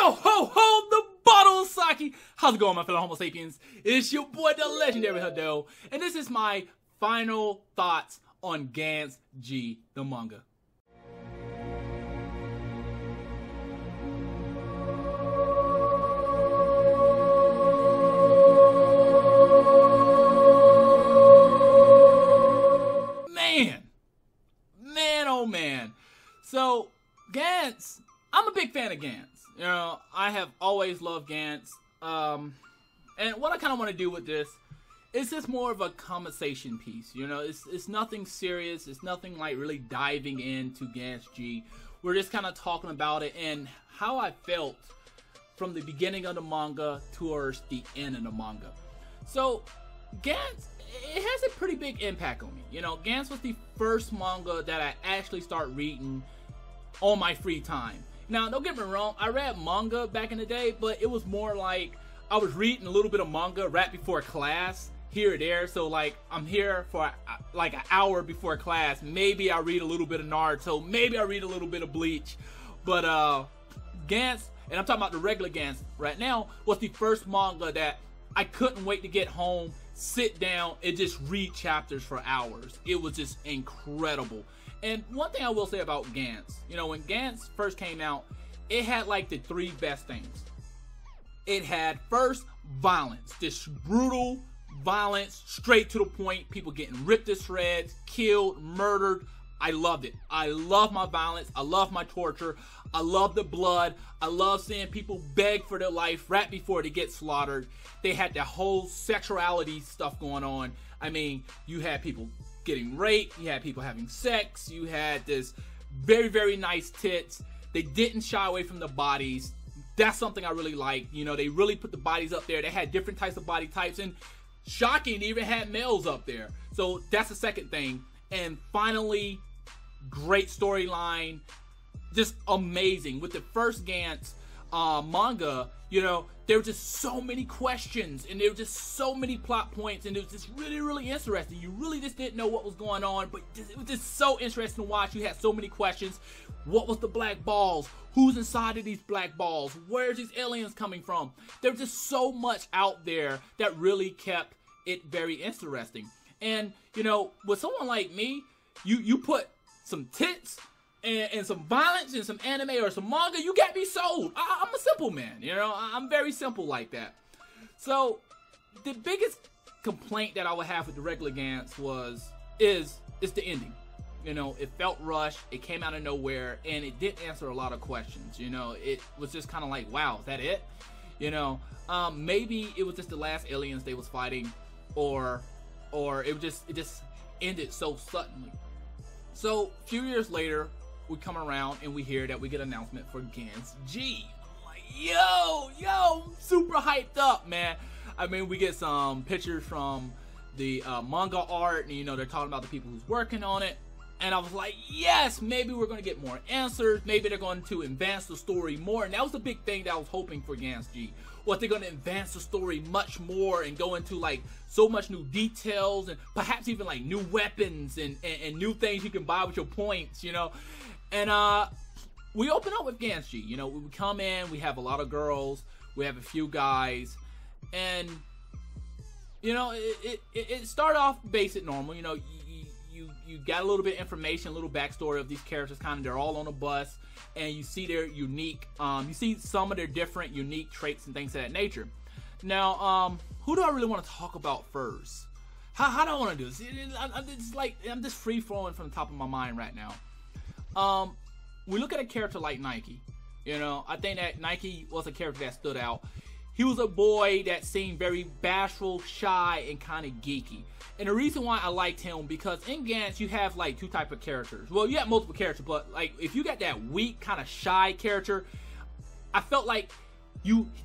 Yo ho ho, the bottle of sake. How's it going, my fellow homo sapiens? It's your boy, the legendary Hadou, and this is my final thoughts on Gantz G, the manga. Man, oh man. So, Gantz, I'm a big fan of Gantz. You know, I have always loved Gantz. And what I kind of want to do with this is just more of a conversation piece. You know, it's nothing serious. It's nothing like really diving into Gantz G. We're just kind of talking about it and how I felt from the beginning of the manga towards the end of the manga. So, Gantz, it has a pretty big impact on me. You know, Gantz was the first manga that I actually start reading on my free time. Now, don't get me wrong, I read manga back in the day, but it was more like I was reading a little bit of manga right before class, here or there. So, like, I'm here for like an hour before class. Maybe I read a little bit of Naruto. Maybe I read a little bit of Bleach. But Gantz, and I'm talking about the regular Gantz right now, was the first manga that I couldn't wait to get home, sit down, and just read chapters for hours. It was just incredible. And one thing I will say about Gantz, you know, when Gantz first came out, it had like the three best things. It had first violence, this brutal violence, straight to the point, people getting ripped to shreds, killed, murdered. I loved it. I love my violence. I love my torture. I love the blood. I love seeing people beg for their life right before they get slaughtered. They had the whole sexuality stuff going on. I mean, you had people getting raped. You had people having sex. You had this very, very nice tits. They didn't shy away from the bodies. That's something I really like. You know, they really put the bodies up there. They had different types of body types. And shocking, they even had males up there. So that's the second thing. And finally, great storyline, just amazing. With the first Gantz manga, you know, there were just so many questions and there were just so many plot points, and it was just really, really interesting. You really just didn't know what was going on, but it was just so interesting to watch. You had so many questions. What was the black balls? Who's inside of these black balls? Where's these aliens coming from? There was just so much out there that really kept it very interesting. And, you know, with someone like me, you put some tits and some violence and some anime or some manga, you got me sold. I'm a simple man, you know. I'm very simple like that. So the biggest complaint that I would have with the regular Gantz is the ending. You know, it felt rushed, it came out of nowhere, and it didn't answer a lot of questions. You know, it was just kind of like, wow, is that it? You know, maybe it was just the last aliens they was fighting, or it just ended so suddenly. So a few years later, we come around and we hear that we get an announcement for Gantz G. I'm like, yo, I'm super hyped up, man. I mean, we get some pictures from the manga art, and you know, they're talking about the people who's working on it. And I was like, yes, maybe we're going to get more answers. Maybe they're going to advance the story more. And that was the big thing that I was hoping for Gantz G. What they're going to advance the story much more and go into like so much new details and perhaps even like new weapons and new things you can buy with your points, you know. And we open up with Gantz G. You know, we come in, we have a lot of girls, we have a few guys, and you know, it started off basic normal. You know, you got a little bit of information, a little backstory of these characters. Kind of, they're all on a bus, and you see their unique, you see some of their different unique traits and things of that nature. Now, who do I really want to talk about first? How do I want to do this? I'm just free flowing from the top of my mind right now. We look at a character like Nike. You know, I think that Nike was a character that stood out. He was a boy that seemed very bashful, shy, and kind of geeky. And the reason why I liked him, because in Gantz, you have like two types of characters. Well, you have multiple characters, but like if you got that weak, kind of shy character, I felt like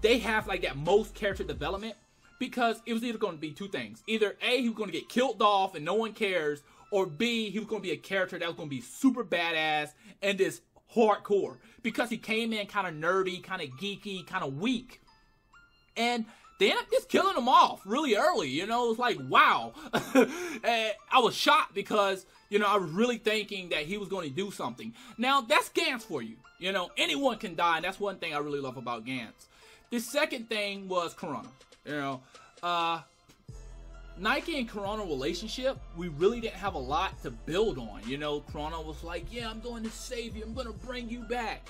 they have like that most character development, because it was either going to be two things. Either A, he was going to get killed off and no one cares, or B, he was going to be a character that was going to be super badass and just hardcore, because he came in kind of nerdy, kind of geeky, kind of weak. And they ended up just killing them off really early. You know, it was like, wow. And I was shocked because, you know, I was really thinking that he was going to do something. Now, that's Gantz for you. You know, anyone can die, and that's one thing I really love about Gantz. The second thing was Corona. You know, Nike and Corona relationship, we really didn't have a lot to build on. You know, Corona was like, yeah, I'm going to save you. I'm going to bring you back.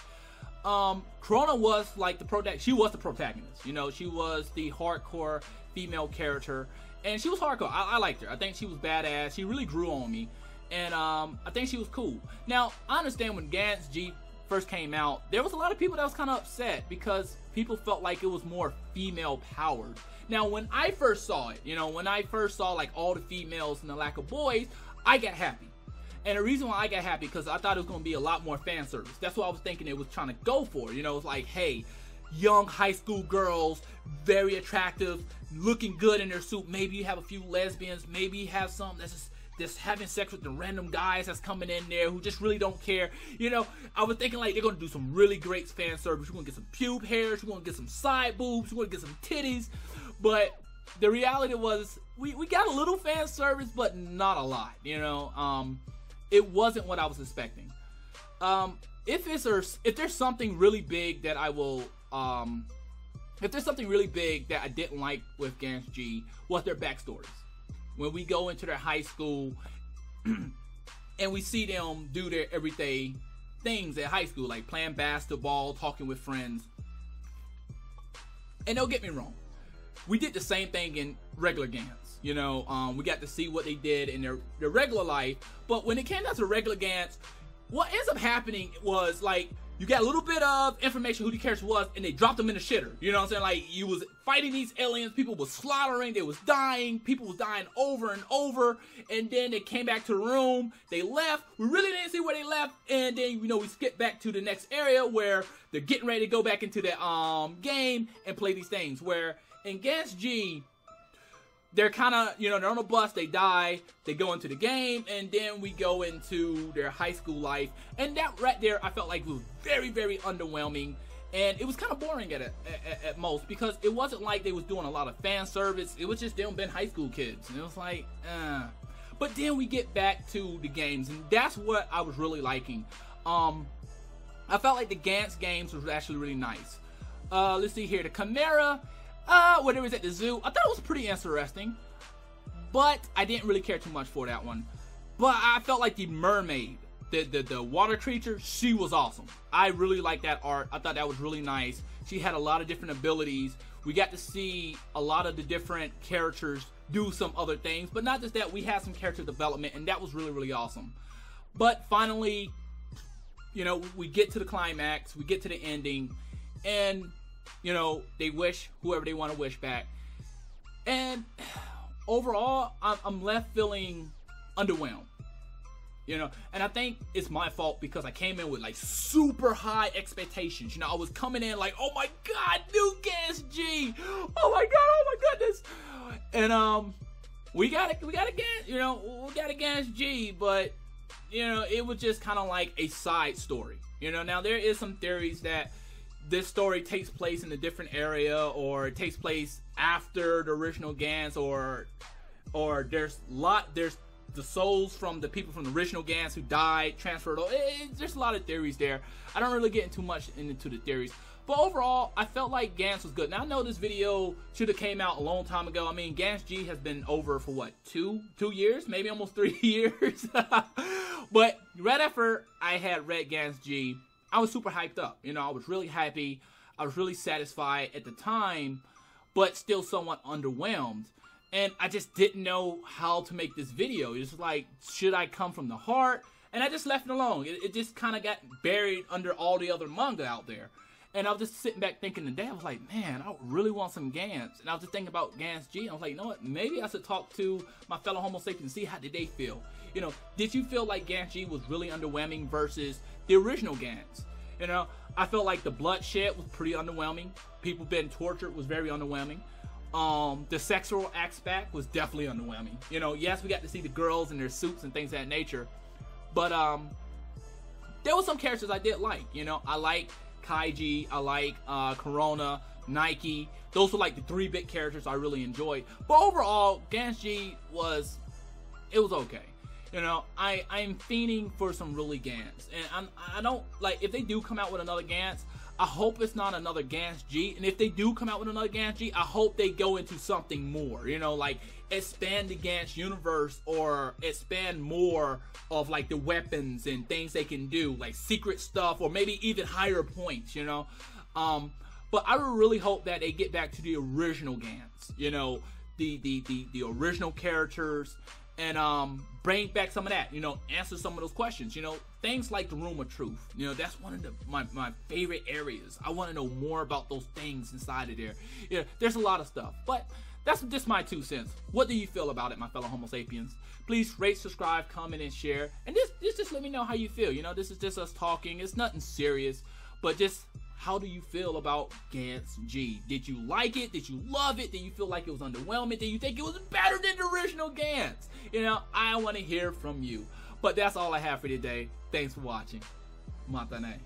Corona was like she was the protagonist. You know, she was the hardcore female character, and she was hardcore. I liked her. I think she was badass. She really grew on me, and I think she was cool. Now, I understand when Gantz G first came out, there was a lot of people that was kind of upset because people felt like it was more female powered. Now, when I first saw it, you know, when I first saw like all the females and the lack of boys, I got happy. And the reason why I got happy, because I thought it was going to be a lot more fan service. That's what I was thinking it was trying to go for. You know, it's like, hey, young high school girls, very attractive, looking good in their suit. Maybe you have a few lesbians. Maybe you have some that's just having sex with the random guys that's coming in there who just really don't care. You know, I was thinking like they're going to do some really great fan service. We're going to get some pube hairs. We're going to get some side boobs. We're going to get some titties. But the reality was we got a little fan service, but not a lot. You know, it wasn't what I was expecting. If there's something really big that I will, if there's something really big that I didn't like with Gantz G, was their backstories. When we go into their high school and we see them do their everyday things at high school, like playing basketball, talking with friends. And don't get me wrong, we did the same thing in regular Gantz. You know, we got to see what they did in their regular life. But when it came down to regular Gantz, what ends up happening was, like, you got a little bit of information who the character was, and they dropped them in the shitter. You know what I'm saying? Like, you was fighting these aliens, people was slaughtering, they was dying, people was dying over and over, and then they came back to the room, they left, we really didn't see where they left, and then, you know, we skipped back to the next area where they're getting ready to go back into the game and play these things, where in Gantz G, they're kind of, you know, they're on a bus, they die, they go into the game, and then we go into their high school life. And that right there, I felt like was very, very underwhelming. And it was kind of boring at most, because it wasn't like they was doing a lot of fan service. It was just them being high school kids. And it was like, But then we get back to the games, and that's what I was really liking. I felt like the Gantz games was actually really nice. Let's see here, the Chimera, when it was at the zoo, I thought it was pretty interesting, but I didn't really care too much for that one. But I felt like the mermaid, the water creature, she was awesome. I really liked that art. I thought that was really nice. She had a lot of different abilities. We got to see a lot of the different characters do some other things, but not just that, we had some character development, and that was really, really awesome. But finally, you know, we get to the climax, we get to the ending, and you know, they wish whoever they want to wish back. And overall, I'm left feeling underwhelmed. You know, and I think it's my fault because I came in with like super high expectations. You know, I was coming in like, oh my god, new Gantz G. Oh my god, oh my goodness. And we got a Gantz G, but you know, it was just kind of like a side story. You know, now there is some theories that this story takes place in a different area, or it takes place after the original Gantz, or there's the souls from the people from the original Gantz who died transferred. There's a lot of theories there. I don't really get too much into the theories, but overall, I felt like Gantz was good. Now I know this video should have came out a long time ago. I mean, Gantz G has been over for what, two years, maybe almost 3 years. But right after I had read Gantz G, I was super hyped up. You know, I was really happy. I was really satisfied at the time, but still somewhat underwhelmed. And I just didn't know how to make this video. It was like, should I come from the heart? And I just left it alone. It just kind of got buried under all the other manga out there. And I was just sitting back thinking today, I was like, man, I really want some Gantz. And I was just thinking about Gantz G. And I was like, you know what? Maybe I should talk to my fellow homo sapiens and see how did they feel. You know, did you feel like Gantz G was really underwhelming versus the original Gantz? You know, I felt like the bloodshed was pretty underwhelming. People being tortured was very underwhelming. The sexual aspect was definitely underwhelming. You know, yes, we got to see the girls in their suits and things of that nature. But there were some characters I did like. You know, I like Kaiji, I like Corona, Nike. Those were like the 3 big characters I really enjoyed. But overall, Gantz G was okay. You know, I'm fiending for some really Gantz, and I don't like, if they do come out with another Gantz, I hope it's not another Gantz G. And if they do come out with another Gantz G, I hope they go into something more. You know, like expand the Gantz universe, or expand more of like the weapons and things they can do, like secret stuff, or maybe even higher points. You know, but I would really hope that they get back to the original Gantz. You know, the original characters. And bring back some of that, you know, answer some of those questions, you know, things like the Room of Truth. You know, that's one of my favorite areas. I want to know more about those things inside of there. Yeah, there's a lot of stuff, but that's just my 2 cents. What do you feel about it, my fellow Homo sapiens? Please rate, subscribe, comment, and share. And just let me know how you feel. You know, this is just us talking. It's nothing serious, but just how do you feel about Gantz G? Did you like it? Did you love it? Did you feel like it was underwhelming? Did you think it was better than the original Gantz? You know, I want to hear from you. But that's all I have for today. Thanks for watching. Matane.